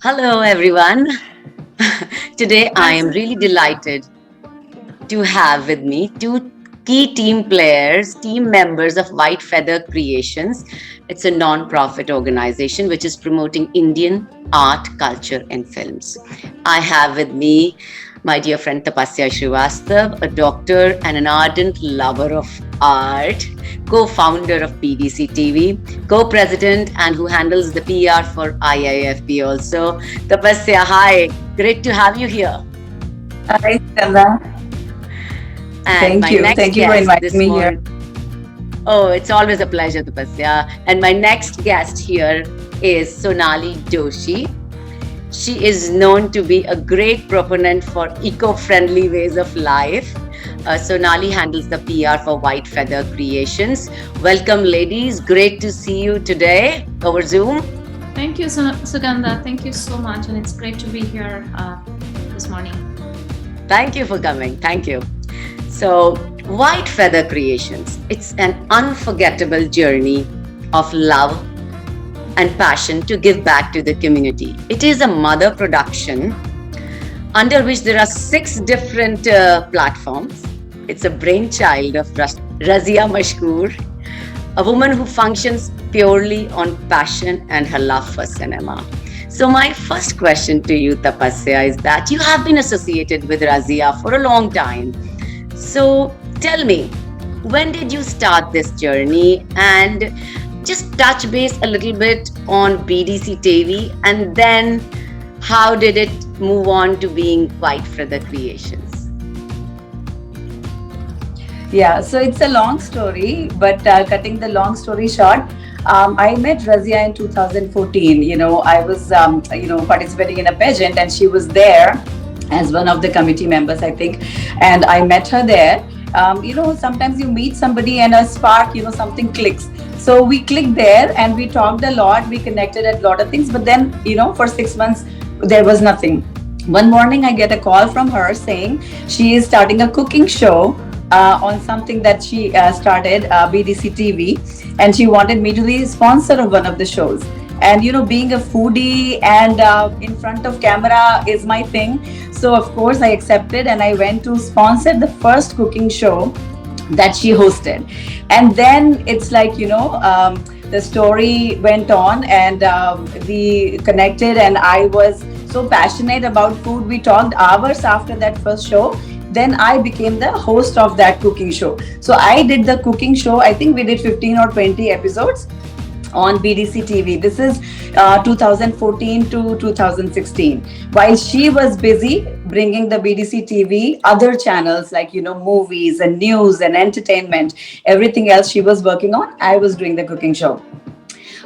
Hello, everyone. Today, I am really delighted to have with me two key team players, team members of White Feather Creations. It's a non-profit organization which is promoting Indian art, culture, and films. I have with me my dear friend Tapasya Srivastav, a doctor and an ardent lover of art, co-founder of BDC TV, co-president, and who handles the PR for IIFB also. Tapasya, hi. Great to have you here. Hi, Stella. And Thank my you. next Thank you for guest inviting this me here. morning. Oh, it's always a pleasure, Tapasya. And my next guest here is Sonali Doshi. She is known to be a great proponent for eco-friendly ways of life. Sonali handles the PR for White Feather Creations. Welcome, ladies. Great to see you today over Zoom. Thank you, Sugandha. Thank you so much, and it's great to be here this morning. Thank you for coming. Thank you. So, White Feather Creations, it's an unforgettable journey of love and passion to give back to the community. It is a mother production under which there are six different platforms. It's a brainchild of Razia Mashkoor, a woman who functions purely on passion and her love for cinema. So, my first question to you, Tapasya, is that you have been associated with Razia for a long time. So, tell me, when did you start this journey? And just touch base a little bit on BDC TV, and then how did it move on to being White Feather Creations? Yeah, so it's a long story, but cutting the long story short, I met Razia in 2014. I was, participating in a pageant, and she was there as one of the committee members, I think, and I met her there. Sometimes you meet somebody and a spark, something clicks. So we clicked there and we talked a lot. We connected at a lot of things, but then, for 6 months, there was nothing. One morning, I get a call from her saying she is starting a cooking show on something that she started, BDC TV, and she wanted me to be sponsor of one of the shows. And being a foodie and in front of camera is my thing. So of course I accepted and I went to sponsor the first cooking show that she hosted. And then it's like, the story went on, and we connected, and I was so passionate about food. We talked hours after that first show. Then I became the host of that cooking show. So I did the cooking show. I think we did 15 or 20 episodes on BDC TV. This is 2014 to 2016. While she was busy bringing the BDC TV, other channels like, movies and news and entertainment, everything else she was working on, I was doing the cooking show.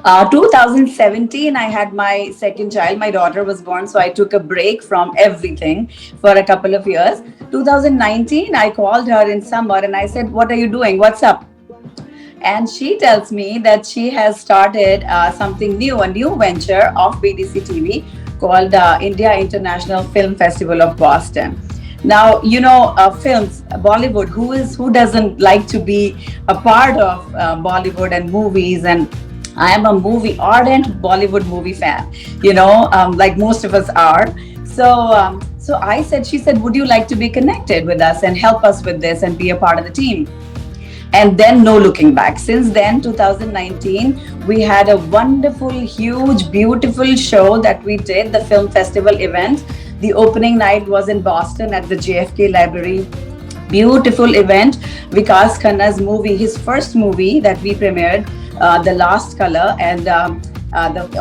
2017, I had my second child. My daughter was born, so I took a break from everything for a couple of years. 2019, I called her in summer and I said, "What are you doing? What's up?" And she tells me that she has started something new, a new venture of BDC TV called India International Film Festival of Boston. Now, films, Bollywood. Who doesn't like to be a part of Bollywood and movies? And I am a ardent Bollywood movie fan. Like most of us are. So I said, she said, "Would you like to be connected with us and help us with this and be a part of the team?" And then no looking back. Since then, 2019, we had a wonderful, huge, beautiful show that we did, the film festival event. The opening night was in Boston at the JFK Library. Beautiful event. Vikas Khanna's movie, his first movie that we premiered, The Last Color, and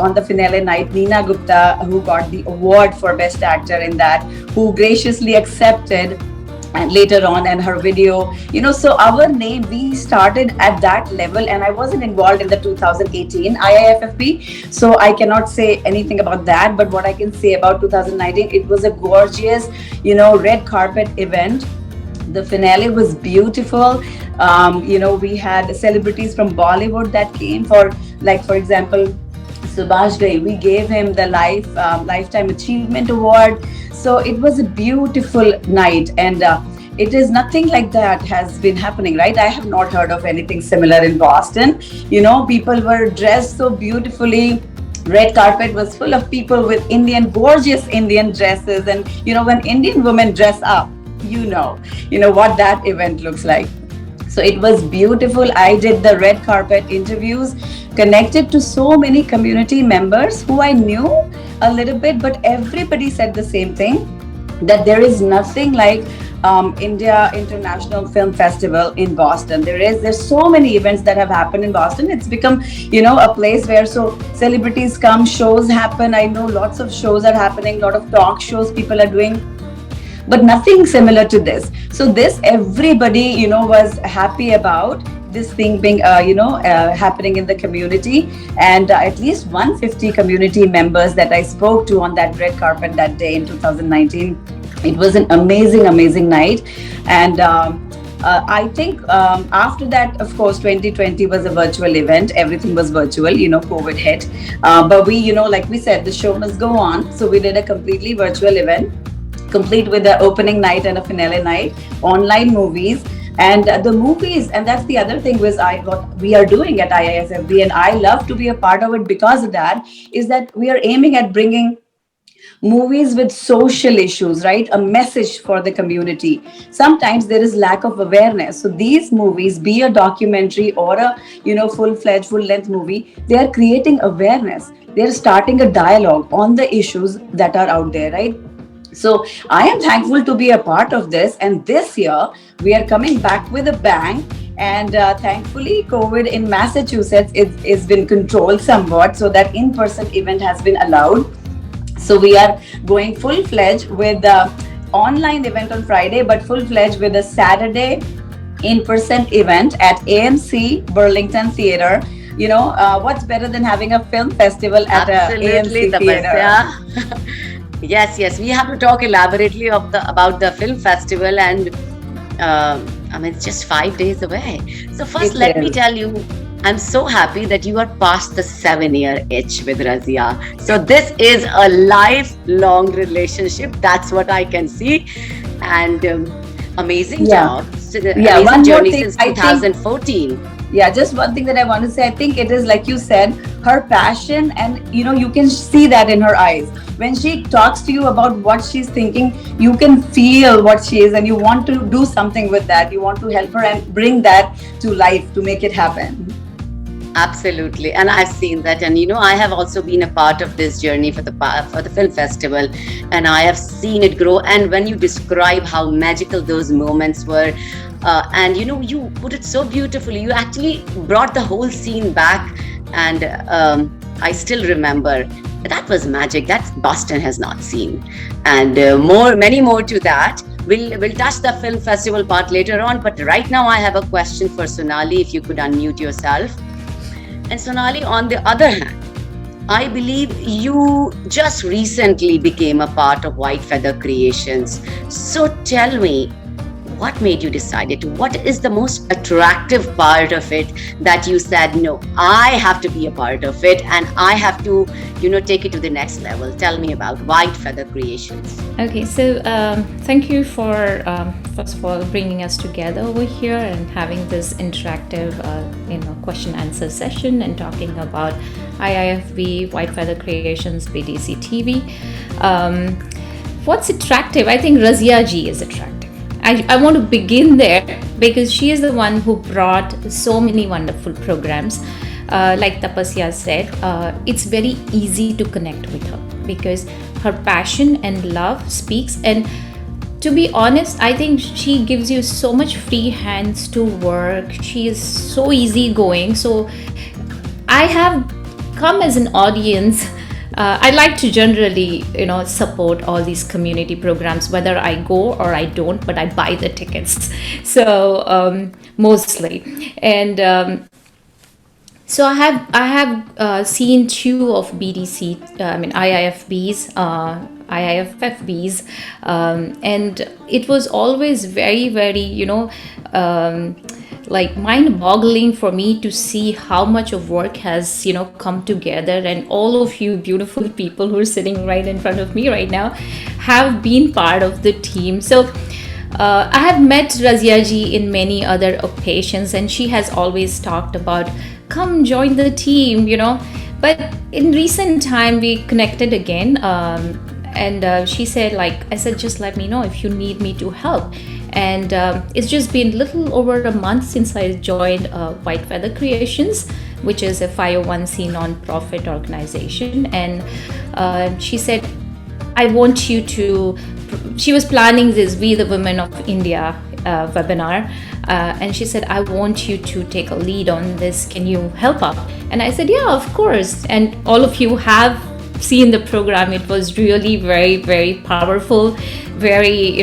on the finale night, Neena Gupta, who got the award for Best Actor in that, who graciously accepted, and later on, and her video, so our name, we started at that level. And I wasn't involved in the 2018 IIFFP, so I cannot say anything about that. But what I can say about 2019, it was a gorgeous, red carpet event. The finale was beautiful. We had celebrities from Bollywood that came for example, Subhash Ghai. We gave him the Lifetime Achievement Award. So it was a beautiful night, and it is nothing like that has been happening, right? I have not heard of anything similar in Boston. People were dressed so beautifully. Red carpet was full of people with gorgeous Indian dresses. And, when Indian women dress up, what that event looks like. So it was beautiful. I did the red carpet interviews, connected to so many community members who I knew a little bit, but everybody said the same thing, that there is nothing like India International Film Festival in Boston. There's so many events that have happened in Boston. It's become, a place where celebrities come, shows happen. I know lots of shows are happening, a lot of talk shows people are doing, but nothing similar to this. So this everybody, was happy about this thing being, happening in the community. And at least 150 community members that I spoke to on that red carpet that day in 2019. It was an amazing, amazing night. And I think after that, of course, 2020 was a virtual event. Everything was virtual, COVID hit. But we, like we said, the show must go on. So we did a completely virtual event, complete with the opening night and a finale night, online movies. And the movies, and that's the other thing what we are doing at IIFFB, and I love to be a part of it because of that, is that we are aiming at bringing movies with social issues, right? A message for the community. Sometimes there is lack of awareness. So these movies, be a documentary or a, full-fledged, full-length movie, they are creating awareness. They're starting a dialogue on the issues that are out there, right? So I am thankful to be a part of this. And this year, we are coming back with a bang. And thankfully, COVID in Massachusetts is been controlled somewhat, so that in-person event has been allowed. So we are going full-fledged with the online event on Friday, but full-fledged with a Saturday in-person event at AMC Burlington Theater. What's better than having a film festival at Absolutely, AMC Theater? Yes. We have to talk elaborately about the film festival, and it's just 5 days away. So first, let me tell you, I'm so happy that you are past the 7-year itch with Razia. So this is a lifelong relationship. That's what I can see. And amazing job. Amazing journey since 2014. Just one thing that I want to say. I think it is, like you said, her passion, and you can see that in her eyes. When she talks to you about what she's thinking, you can feel what she is, and you want to do something with that. You want to help her and bring that to life, to make it happen. Absolutely, and I've seen that, and I have also been a part of this journey for the film festival, and I have seen it grow. And when you describe how magical those moments were, and you put it so beautifully, you actually brought the whole scene back, and I still remember that was magic that Boston has not seen, and many more to that. We'll touch the film festival part later on, but right now I have a question for Sonali. If you could unmute yourself. And Sonali, on the other hand, I believe you just recently became a part of White Feather Creations. So tell me, what made you decide it? What is the most attractive part of it that you said, no, I have to be a part of it and I have to, take it to the next level? Tell me about White Feather Creations. Okay, so thank you for, first of all, bringing us together over here and having this interactive, question answer session and talking about IIFB, White Feather Creations, BDC TV. What's attractive? I think Razia ji is attractive. I want to begin there because she is the one who brought so many wonderful programs. Like Tapasya said, it's very easy to connect with her because her passion and love speaks. And to be honest, I think she gives you so much free hands to work. She is so easygoing. So I have come as an audience. I like to generally, support all these community programs, whether I go or I don't, but I buy the tickets. So mostly, and so I have seen 2 of BDC, IIFBs, IIFFBs, and it was always very, very, like mind-boggling for me to see how much of work has come together, and all of you beautiful people who are sitting right in front of me right now have been part of the team. So I have met Razia ji in many other occasions, and she has always talked about come join the team, But in recent time, we connected again, and she said, like I said, just let me know if you need me to help. And it's just been little over a month since I joined White Feather Creations, which is a 501c non-profit organization. And she said, I want you to. She was planning this We the Women of India webinar, and she said, I want you to take a lead on this. Can you help out? And I said, yeah, of course. And all of you have seen the program. It was really very, very powerful, very,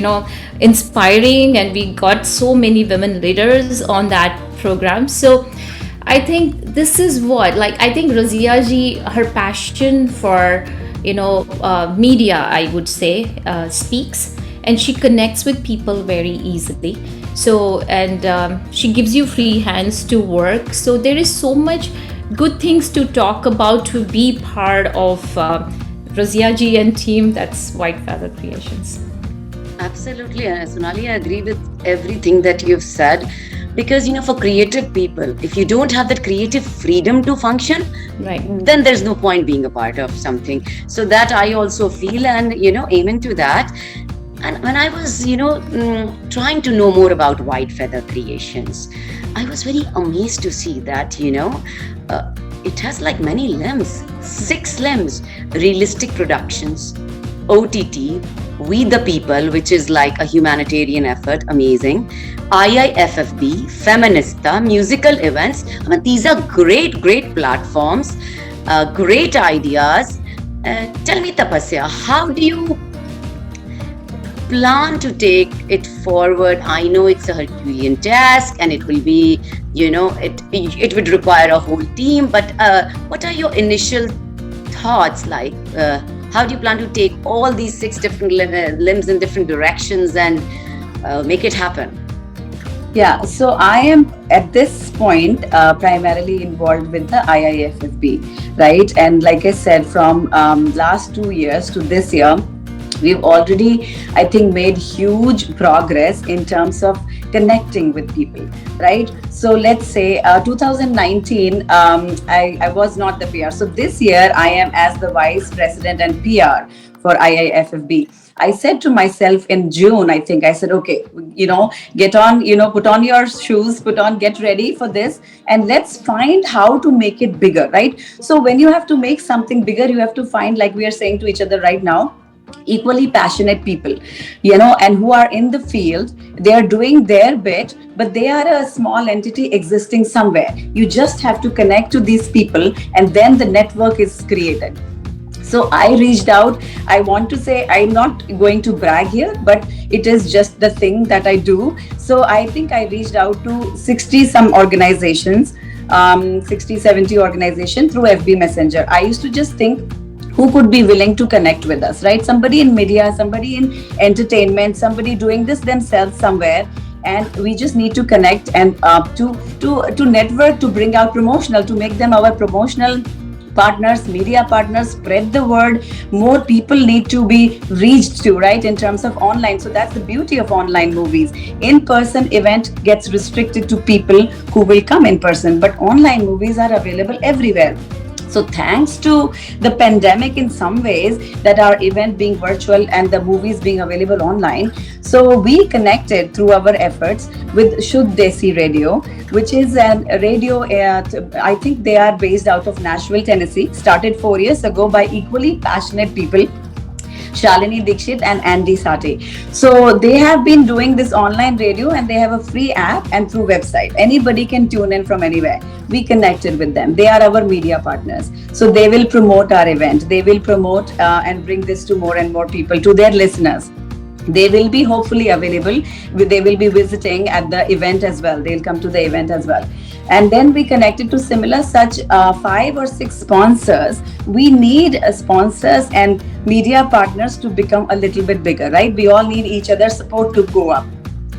inspiring, and we got so many women leaders on that program. So I think this is what, like, I think Razia ji, her passion for media, I would say, speaks, and she connects with people very easily. So, and she gives you free hands to work. So there is so much good things to talk about, to be part of Razia ji and team. That's White Feather Creations. Absolutely, Sonali, I agree with everything that you've said. Because, for creative people, if you don't have that creative freedom to function, Right. then there's no point being a part of something. So that I also feel, and, amen to that. And when I was, trying to know more about White Feather Creations, I was very amazed to see that, it has like many limbs, 6 limbs: Realistic Productions, OTT, We the People, which is like a humanitarian effort, amazing, IIFFB, Feminista, musical events. I mean, these are great, great platforms, great ideas. Tell me, Tapasya, how do you plan to take it forward? I know it's a Herculean task, and it will be, it would require a whole team, but what are your initial thoughts? Like, how do you plan to take all these 6 different limbs in different directions and make it happen? Yeah, so I am at this point primarily involved with the IIFFB, right? And like I said, from last 2 years to this year, we've already, I think, made huge progress in terms of connecting with people, right? So let's say 2019, I was not the PR. So this year, I am as the Vice President and PR for IIFFB. I said to myself in June, I think, I said, okay, get on, put on your shoes, get ready for this, and let's find how to make it bigger, right? So when you have to make something bigger, you have to find, like we are saying to each other right now, equally passionate people, and who are in the field. They are doing their bit, but they are a small entity existing somewhere. You just have to connect to these people, and then the network is created. So I reached out. I want to say, I'm not going to brag here, but it is just the thing that I do. So I think I reached out to 60 some organizations, 60, 70 organizations through FB Messenger. I used to just think, who could be willing to connect with us, right? Somebody in media, somebody in entertainment, somebody doing this themselves somewhere. And we just need to connect and to network, to bring out promotional, to make them our promotional partners, media partners, spread the word. More people need to be reached to, right, in terms of online. So that's the beauty of online movies. In-person event gets restricted to people who will come in person, but online movies are available everywhere. So thanks to the pandemic in some ways, that our event being virtual and the movies being available online, so we connected through our efforts with Shuddh Desi Radio, which is a radio, I think they are based out of Nashville, Tennessee, started 4 years ago by equally passionate people, Shalini Dixit and Andy Sate. So they have been doing this online radio, and they have a free app and through website. Anybody can tune in from anywhere. We connected with them. They are our media partners. So they will promote our event. They will promote and bring this to more and more people, to their listeners. They will be hopefully available. They will be visiting at the event as well. They'll come to the event as well. And then we connected to similar such 5 or 6 sponsors. We need sponsors and media partners to become a little bit bigger, right? We all need each other's support to go up.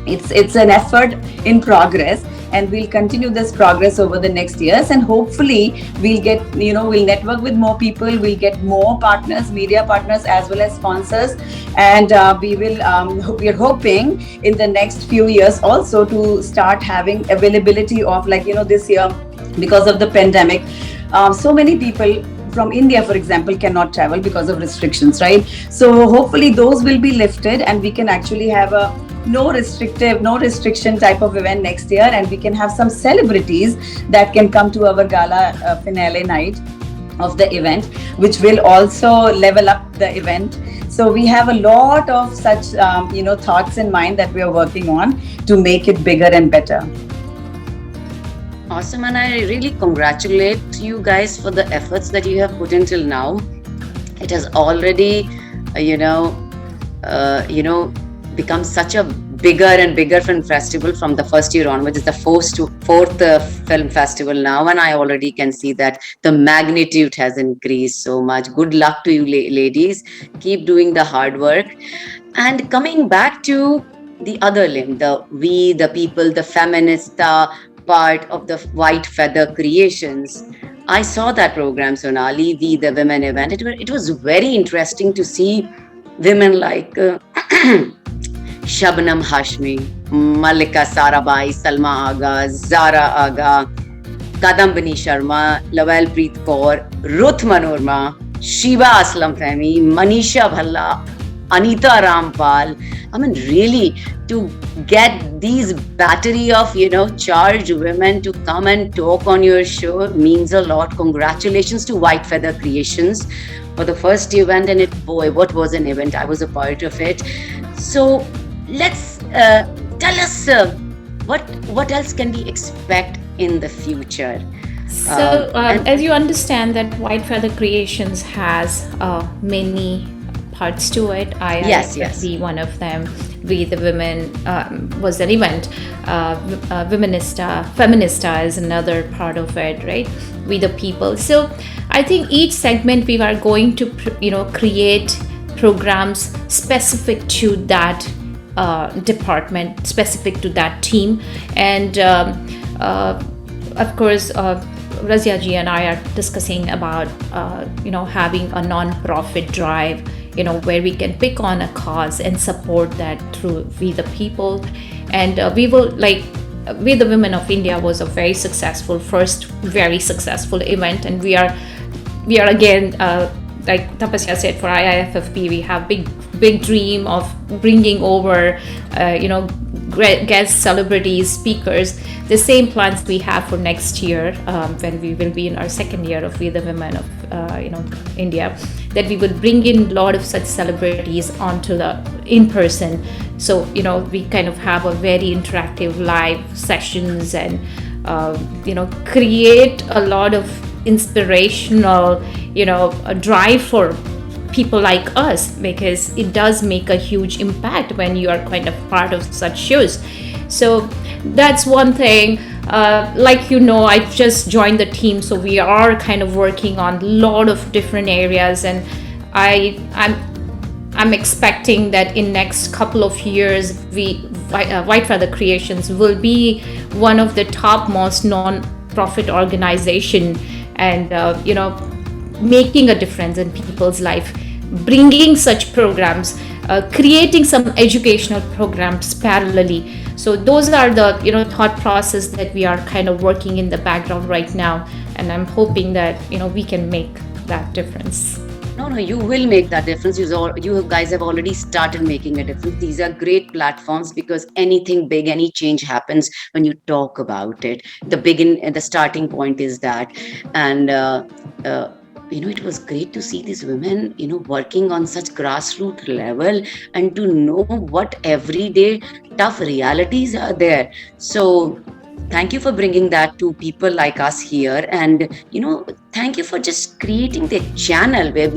It's an effort in progress, and we'll continue this progress over the next years, and hopefully we'll get, we'll network with more people, we'll get more partners, media partners as well as sponsors, and we are hoping in the next few years also to start having availability of, like, this year, because of the pandemic, So many people from India, for example, cannot travel because of restrictions, right? So hopefully those will be lifted, and we can actually have a no restriction type of event next year, and we can have some celebrities that can come to our gala finale night of the event, which will also level up the event. So we have a lot of such thoughts in mind that we are working on to make it bigger and better. Awesome, and I really congratulate you guys for the efforts that you have put in till now. It has already, become such a bigger and bigger film festival from the first year onwards. It's the fourth film festival now, and I already can see that the magnitude has increased so much. Good luck to you, ladies. Keep doing the hard work. And coming back to the other limb, the we, the people, the feminista part of the White Feather Creations. I saw that program, Sonali, We the Women event. It was very interesting to see women like Shabnam Hashmi, Malika Sarabhai, Salma Aga, Zara Aga, Kadambini Sharma, Lavelle Preet Kaur, Ruth Manorma, Shiva Aslam Fahmi, Manisha Bhalla, Anita Rampal. I mean, really, to get these battery of, charged women to come and talk on your show means a lot. Congratulations to White Feather Creations for the first event. And boy, what was an event. I was a part of it. So let's tell us what else can we expect in the future. So, as you understand that White Feather Creations has many parts to it. Yes. Be one of them. We the Women was an event. Feminista is another part of it, right? We the People. So I think each segment we are going to create programs specific to that department, specific to that team, and of course Razia ji and I are discussing about having a non-profit drive, where we can pick on a cause and support that through We the People. And we will, like, We the Women of India was a very successful event, and we are again, like Tapasya said, for IIFFP we have big dream of bringing over guest celebrities, speakers, the same plans we have for next year, when we will be in our second year of We the Women of India, that we would bring in a lot of such celebrities onto the in person. So we kind of have a very interactive live sessions, and create a lot of inspirational a drive for people like us, because it does make a huge impact when you are kind of part of such shows. So that's one thing. I've just joined the team, so we are kind of working on a lot of different areas, and I'm expecting that in next couple of years, White Feather Creations will be one of the topmost non-profit organization, and making a difference in people's life, bringing such programs, creating some educational programs parallelly. So those are the thought process that we are kind of working in the background right now, and I'm hoping that we can make that difference. No, you will make that difference. You guys have already started making a difference. These are great platforms, because anything big, any change happens when you talk about it. The starting point is that, and it was great to see these women, working on such grassroots level, and to know what everyday tough realities are there. So thank you for bringing that to people like us here, and thank you for just creating the channel where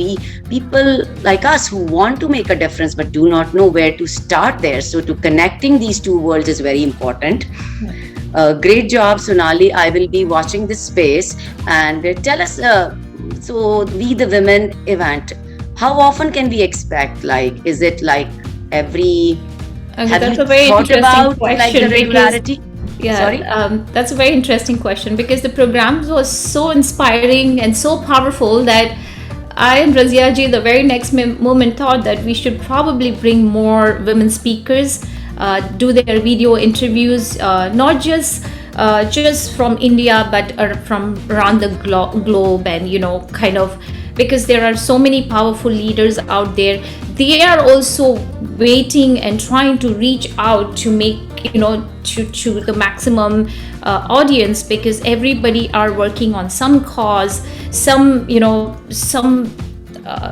people like us who want to make a difference but do not know where to start there. So to connecting these two worlds is very important. Great job, Sonali. I will be watching this space. And tell us, so We the Women event, how often can we expect? Like, is it like every? Have you thought about like the regularity? Yeah, sorry. That's a very interesting question, because the program was so inspiring and so powerful that I and Razia ji the very next moment thought that we should probably bring more women speakers, do their video interviews, not just just from India, but from around the globe, and kind of, because there are so many powerful leaders out there. They are also waiting and trying to reach out to make, to the maximum audience, because everybody are working on some cause, some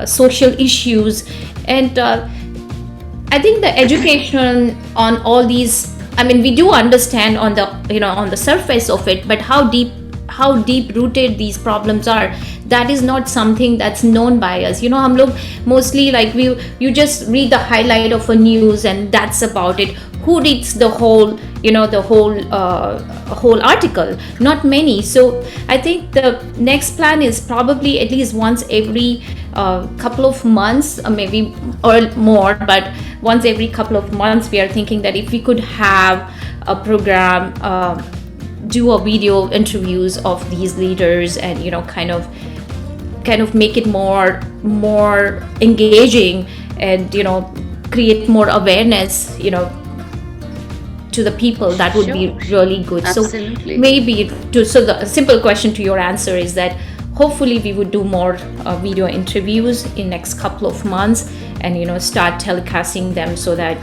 social issues. And I think the education on all these, I mean, we do understand on the, on the surface of it, but how deep rooted these problems are, that is not something that's known by us. Hum log mostly, like, you just read the highlight of a news and that's about it. Who reads the whole, whole article? Not many. So I think the next plan is probably at least once every couple of months, maybe or more, but once every couple of months, we are thinking that if we could have a program, do a video interviews of these leaders, and kind of make it more engaging, and create more awareness to the people, that would be really good. Absolutely. So maybe so the simple question to your answer is that hopefully we would do more video interviews in next couple of months, and start telecasting them, so that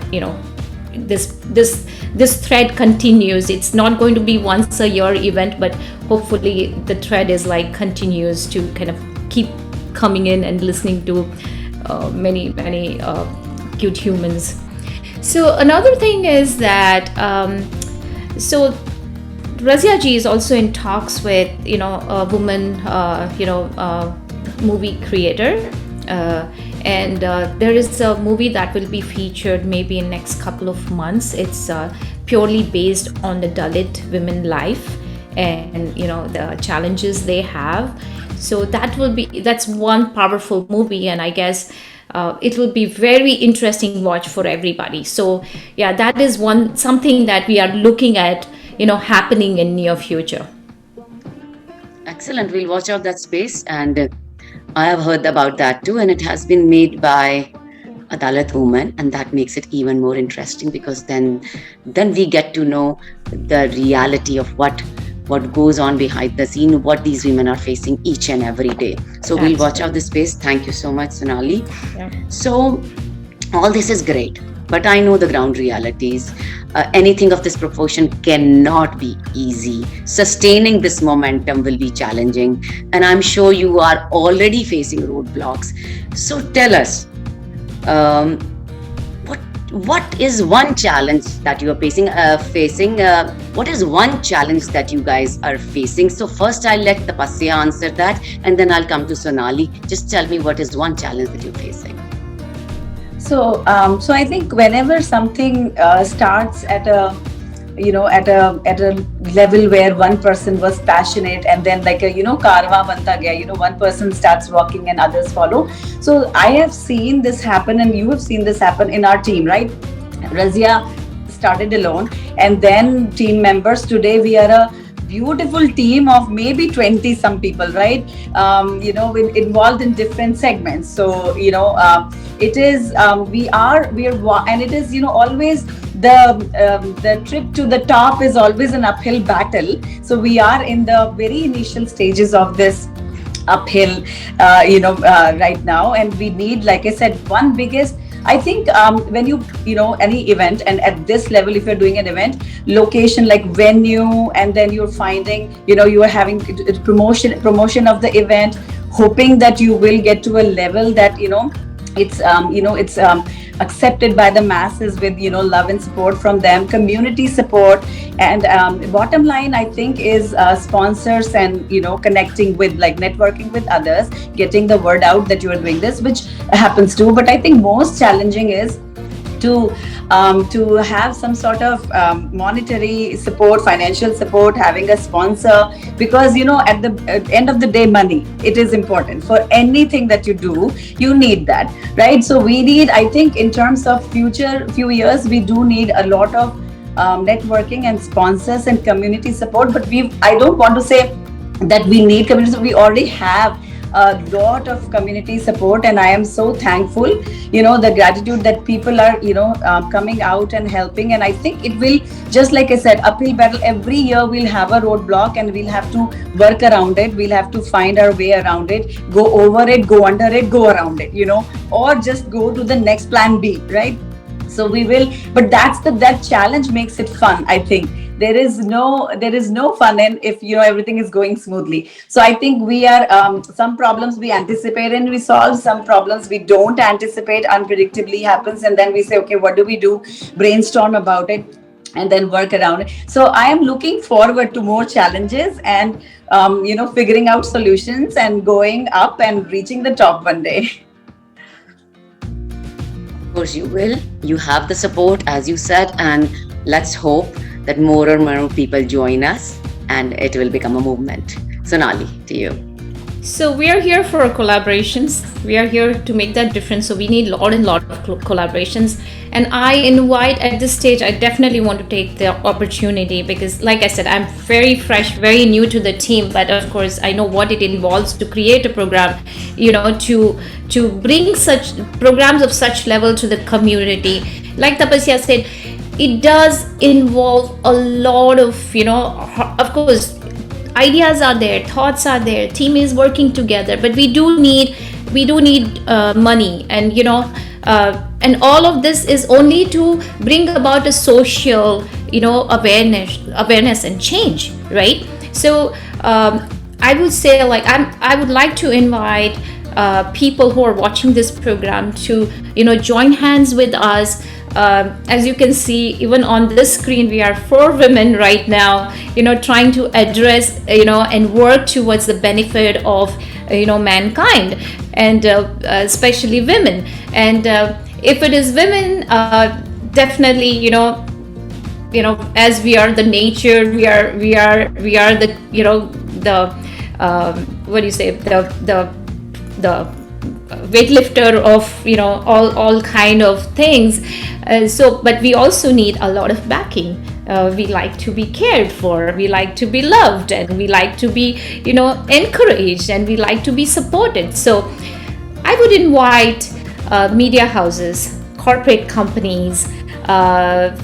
this thread continues. It's not going to be once a year event, but hopefully the thread is like continues to kind of keep coming in and listening to many cute humans. So another thing is that so Razia ji is also in talks with a woman movie creator, and there is a movie that will be featured maybe in next couple of months. It's purely based on the Dalit women life, and the challenges they have. So that's one powerful movie, and I guess it will be very interesting watch for everybody. So yeah, that is something that we are looking at happening in near future. Excellent. We'll watch out that space, and I have heard about that too, and it has been made by a Dalit woman, and that makes it even more interesting, because then we get to know the reality of what goes on behind the scene, what these women are facing each and every day. So we'll watch out this space. Thank you so much, Sonali. Yeah. So all this is great, but I know the ground realities. Anything of this proportion cannot be easy. Sustaining this momentum will be challenging, and I'm sure you are already facing roadblocks. So tell us, what is one challenge that you are facing? What is one challenge that you guys are facing? So first I'll let Tapasya answer that, and then I'll come to Sonali. Just tell me, what is one challenge that you're facing? So I think whenever something starts at a level where one person was passionate, and then like a karwa banta gaya, one person starts walking and others follow. So I have seen this happen, and you have seen this happen in our team, right? Razia started alone, and then team members. Today we are a beautiful team of maybe 20 some people, right? Involved in different segments. So it is we are, and it is always the trip to the top is always an uphill battle. So we are in the very initial stages of this uphill right now, and we need, like I said, one biggest, I think when any event, and at this level, if you're doing an event, location like venue, and then you're finding, you are having promotion of the event, hoping that you will get to a level that it's accepted by the masses with love and support from them, community support, and bottom line, I think, is sponsors and connecting with, like, networking with others, getting the word out that you are doing this, which happens too. But I think most challenging is to have some sort of monetary support, financial support, having a sponsor, because at the end of the day, money, it is important for anything that you do. You need that, right? So we need, I think, in terms of future few years, we do need a lot of networking and sponsors and community support. But I don't want to say that we need community. We already have a lot of community support, and I am so thankful. The gratitude that people are coming out and helping, and I think it will, just like I said, uphill battle. Every year we'll have a roadblock, and we'll have to work around it. We'll have to find our way around it, go over it, go under it, go around it, or just go to the next plan B, right? So we will, but that challenge makes it fun. I think there is no fun in if everything is going smoothly. So I think we are, some problems we anticipate and we solve, some problems we don't anticipate, unpredictably happens, and then we say, okay, what do we do? Brainstorm about it and then work around it. So I am looking forward to more challenges and figuring out solutions and going up and reaching the top one day. Of course, you will. You have the support, as you said, and let's hope that more and more people join us and it will become a movement. Sonali, to you. So we are here for collaborations. We are here to make that difference. So we need lot and lot of collaborations. And I invite at this stage, I definitely want to take the opportunity because, like I said, I'm very fresh, very new to the team. But of course, I know what it involves to create a program, to bring such programs of such level to the community. Like Tapasya said, it does involve a lot of, of course, ideas are there, thoughts are there, team is working together, but we do need money, and and all of this is only to bring about a social awareness and change, right? So I would say, like, I would like to invite people who are watching this program to join hands with us. As you can see, even on this screen, we are 4 women right now, trying to address, and work towards the benefit of, mankind, and especially women. And if it is women, definitely, as we are the nature, we are the, the what do you say, the weightlifter of all kind of things. But we also need a lot of backing. We like to be cared for, we like to be loved, and we like to be encouraged, and we like to be supported. So I would invite media houses, corporate companies,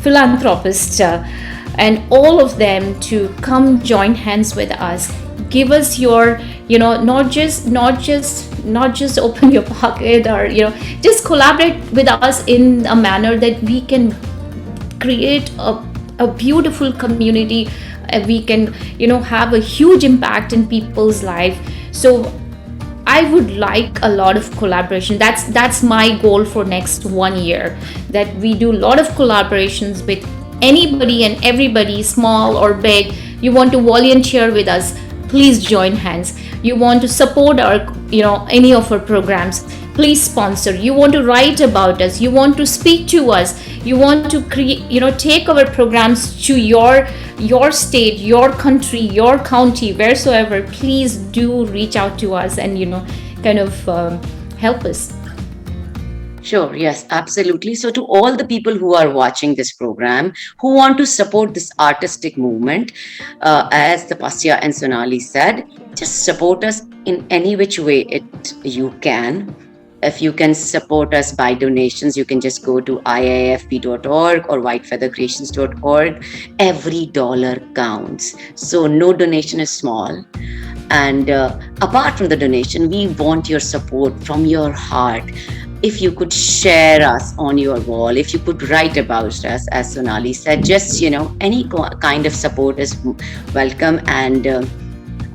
philanthropists, and all of them to come join hands with us. Give us your, not just open your pocket, or just collaborate with us in a manner that we can create a beautiful community. We can have a huge impact in people's life. So I would like a lot of collaboration. That's my goal for next 1 year, that we do a lot of collaborations with anybody and everybody, small or big. You want to volunteer with us, please join hands. You want to support our any of our programs, please sponsor. You want to write about us, you want to speak to us, you want to create, take our programs to your state, your country, your county, wheresoever. Please do reach out to us and help us. Sure, yes, absolutely. So, to all the people who are watching this program, who want to support this artistic movement, as Tapasya and Sonali said, just support us in any which way you can. If you can support us by donations, you can just go to iifb.org or whitefeathercreations.org. Every dollar counts. So no donation is small. And apart from the donation, we want your support from your heart. If you could share us on your wall, if you could write about us, as Sonali said, just, any kind of support is welcome, and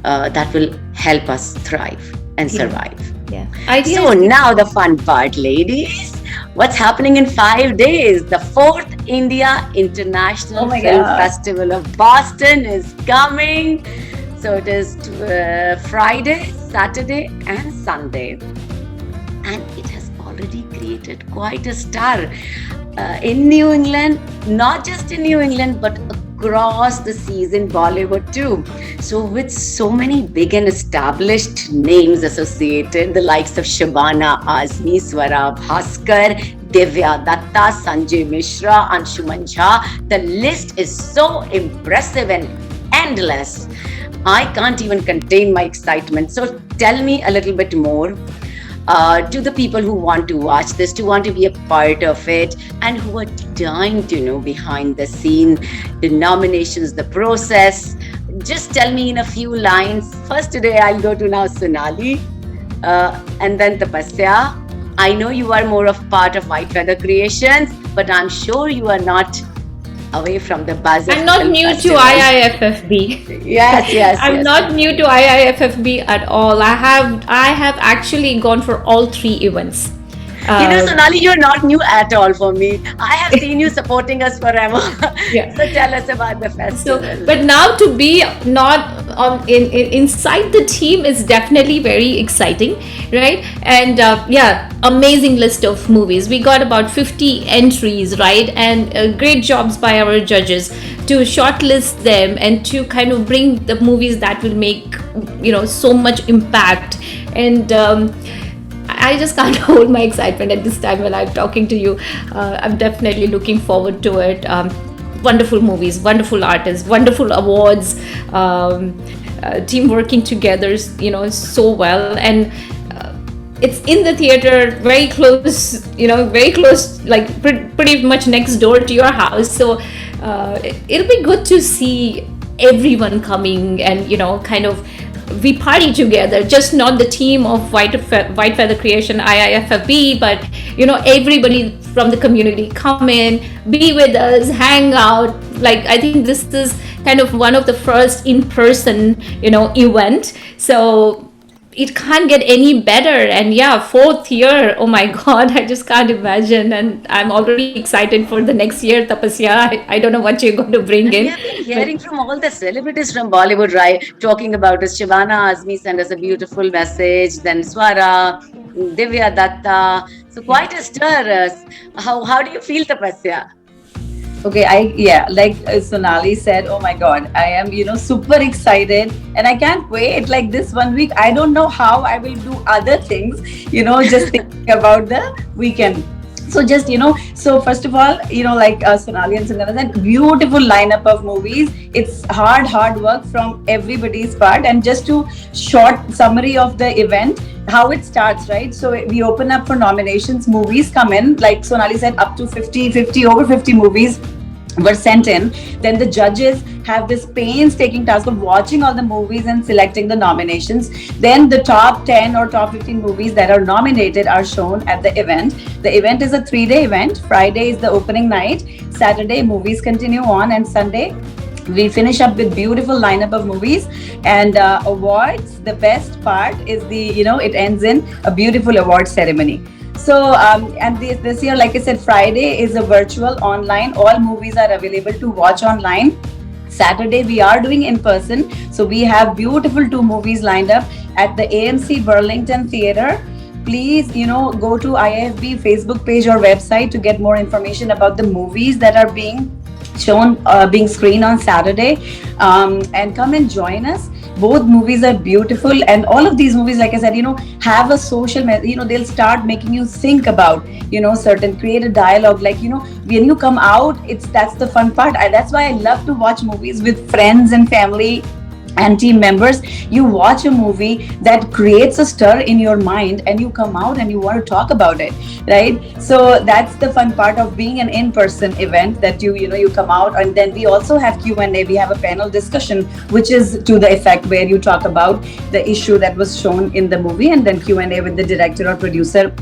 that will help us thrive and survive. Yeah. So now the fun part, ladies. What's happening in 5 days? The 4th India International Film Festival of Boston is coming. So it is Friday, Saturday, and Sunday. And it has already created quite a star in New England, not just in New England, but across the seas in Bollywood too. So with so many big and established names associated, the likes of Shabana Azmi, Swara Bhaskar, Divya Datta, Sanjay Mishra, Anshuman Jha, the list is so impressive and endless. I can't even contain my excitement. So tell me a little bit more to the people who want to watch this, to want to be a part of it, and who are dying to know behind the scene, the nominations, the process. Just tell me in a few lines. First, today I'll go to now Sonali, and then Tapasya. I know you are more of part of White Feather Creations, but I'm sure you are not away from the buzz of I'm not film new to festivals. IIFFB. Yes, yes, I'm yes. not new to IIFFB at all. I have actually gone for all three events. Sonali, you're not new at all for me. I have seen you supporting us forever. Yeah. So tell us about the So, festival. but now to be not on inside the team is definitely very exciting, right? And yeah, amazing list of movies. We got about 50 entries, right? And great jobs by our judges to shortlist them and to kind of bring the movies that will make so much impact. And I just can't hold my excitement at this time when I'm talking to you. I'm definitely looking forward to it. Wonderful movies, wonderful artists, wonderful awards, team working together, so well. And it's in the theater, very close, very close, like pretty much next door to your house. So it'll be good to see everyone coming and, kind of we party together, just not the team of White Feather Creation IIFFB, but everybody from the community come in, be with us, hang out. Like, I think this is kind of one of the first in-person event, so it can't get any better. And yeah, fourth year, oh my god, I just can't imagine. And I'm already excited for the next year, Tapasya. I don't know what you're going to bring We in, have been but hearing from all the celebrities from Bollywood, right? Talking about us. Shabana Azmi sent us a beautiful message. Then Swara, Divya Datta. So quite a stir. How do you feel, Tapasya? Okay, like Sonali said, oh my God, I am, super excited and I can't wait. Like this 1 week, I don't know how I will do other things, just thinking about the weekend. So just, so first of all, like Sonali and Sangana said, beautiful lineup of movies. It's hard work from everybody's part. And just to short summary of the event, how it starts, right? So we open up for nominations, movies come in, like Sonali said, up to 50, over 50 movies were sent in. Then the judges have this painstaking task of watching all the movies and selecting the nominations. Then the top 10 or top 15 movies that are nominated are shown at the event. The event is a 3-day event. Friday is the opening night. Saturday, movies continue on, and Sunday we finish up with beautiful lineup of movies and awards. The best part is it ends in a beautiful award ceremony. So, and this year, like I said, Friday is a virtual online. All movies are available to watch online. Saturday, we are doing in person. So, we have beautiful 2 movies lined up at the AMC Burlington Theatre. Please, go to IIFB Facebook page or website to get more information about the movies that are being shown, being screened on Saturday, and come and join us. Both movies are beautiful, and all of these movies, like I said, have a social they'll start making you think about certain, create a dialogue, like when you come out, that's the fun part. That's why I love to watch movies with friends and family and team members. You watch a movie that creates a stir in your mind and you come out and you want to talk about it, right? So that's the fun part of being an in-person event, that you come out. And then we also have Q&A. We have a panel discussion which is to the effect where you talk about the issue that was shown in the movie, and then Q&A with the director or producer.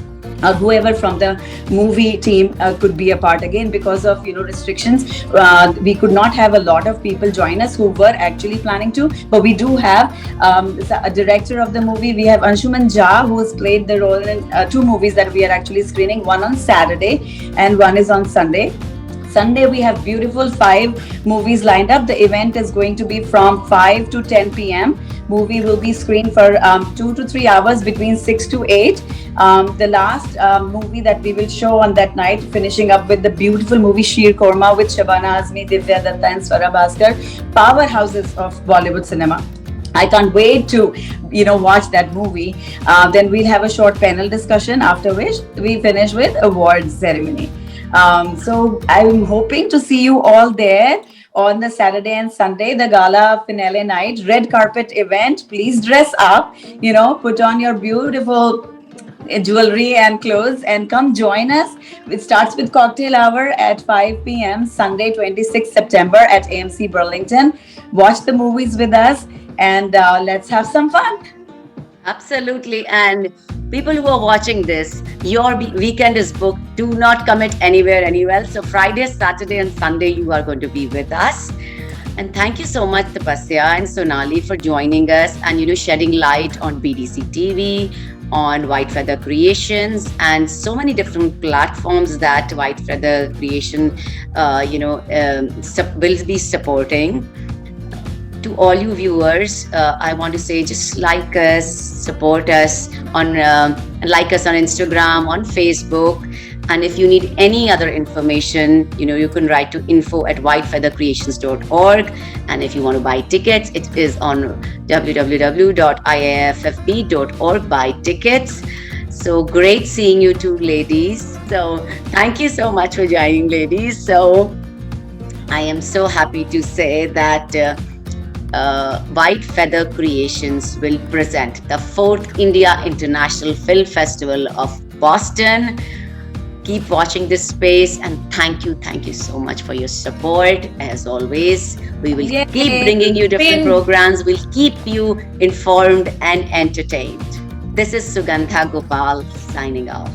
Whoever from the movie team could be a part. Again, because of restrictions, we could not have a lot of people join us who were actually planning to, but we do have a director of the movie. We have Anshuman Jha, who has played the role in 2 movies that we are actually screening, one on Saturday and one is on Sunday. Sunday, we have beautiful 5 movies lined up. The event is going to be from 5 to 10 p.m. Movie will be screened for 2 to 3 hours, between 6 to 8. The last movie that we will show on that night, finishing up with the beautiful movie Sheer Korma with Shabana Azmi, Divya Datta and Swara Bhaskar, powerhouses of Bollywood cinema. I can't wait to, watch that movie. Then we'll have a short panel discussion, after which we finish with awards ceremony. So I'm hoping to see you all there. on the Saturday and Sunday, the gala finale night, red carpet event. Please dress up, put on your beautiful jewelry and clothes and come join us. It starts with cocktail hour at 5 p.m. Sunday, 26th September at AMC Burlington. Watch the movies with us and let's have some fun. Absolutely. And people who are watching this, your weekend is booked. Do not commit anywhere. So Friday, Saturday, and Sunday, you are going to be with us. And thank you so much, Tapasya and Sonali, for joining us and shedding light on BDC TV, on White Feather Creations, and so many different platforms that White Feather Creation, will be supporting. To all you viewers, I want to say just like us, support us like us on Instagram, on Facebook. And if you need any other information, you can write to info@whitefeathercreations.org. And if you want to buy tickets, it is on www.iaffb.org. Buy tickets. So great seeing you two ladies. So thank you so much for joining, ladies. So I am so happy to say that White Feather Creations will present the 4th India International Film Festival of Boston. Keep watching this space and thank you so much for your support. As always, we will keep bringing you different programs. We'll keep you informed and entertained. This is Sugandha Gopal signing off.